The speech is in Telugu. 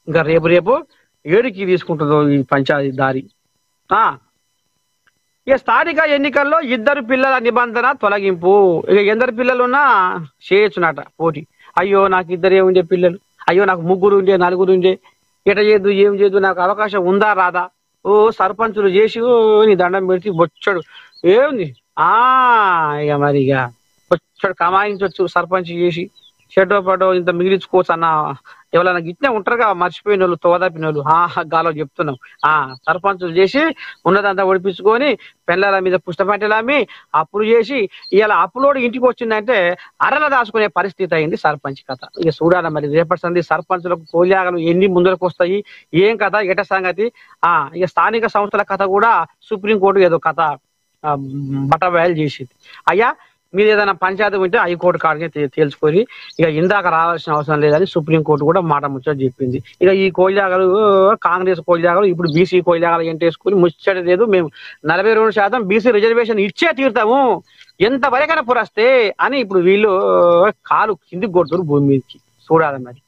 ఇంకా రేపు రేపు ఏడికి తీసుకుంటుందో ఈ పంచాయతీ దారి. ఇక స్థానిక ఎన్నికల్లో ఇద్దరు పిల్లల నిబంధన తొలగింపు. ఇక ఎందరు పిల్లలున్నా చేయొచ్చునట పోటీ. అయ్యో నాకు ఇద్దరే ఉండే పిల్లలు, అయ్యో నాకు ముగ్గురు ఉండే నలుగురు ఉండే, ఎట చేయదు ఏం చేయదు, నాకు అవకాశం ఉందా రాదా, ఓ సర్పంచులు చేసి నీ దండం పెడితే బొచ్చడు ఏముంది. ఇక మరి ఇక బొచ్చడు కమాయించవచ్చు సర్పంచ్ చేసి, షెడ్డో పడో ఇంత మిగిలించుకోవచ్చు అన్న ఎవరైనా గిట్నే ఉంటారుగా మర్చిపోయిన వాళ్ళు తోదపిన వాళ్ళు. గాలో చెప్తున్నాం. సర్పంచులు చేసి ఉన్నదంతా ఒడిపించుకొని పెళ్ళల మీద పుస్తపంటలు అమ్మి అప్పులు చేసి ఇలా అప్పులోడు ఇంటికి వచ్చిందంటే అరల దాచుకునే పరిస్థితి అయింది సర్పంచ్ కథ. ఇక చూడాలి మరి రేపటి సంది సర్పంచులకు కోలియాగలు ఎన్ని ముందరకు వస్తాయి, ఏం కథ ఎట సంగతి. ఇక స్థానిక సంస్థల కథ కూడా సుప్రీంకోర్టు ఏదో కథ బట్టబయలు చేసింది. అయ్యా మీరు ఏదైనా పంచాయతీ ఉంటే హైకోర్టు కాడికి తేల్చుకొని ఇక ఇందాక రావాల్సిన అవసరం లేదని సుప్రీంకోర్టు కూడా మాట ముచ్చట చెప్పింది. ఇక ఈ కోయిలాగలు కాంగ్రెస్ కోయిలాగలు ఇప్పుడు బీసీ కోయిలాగలు ఎంటేసుకుని ముచ్చట లేదు, మేము 42% బీసీ రిజర్వేషన్ ఇచ్చే తీరుతాము ఎంత వరకైనా పురస్తే అని ఇప్పుడు వీళ్ళు కాలు కిందికి కొడుతున్నారు భూమి మీదకి. చూడాలి మరి.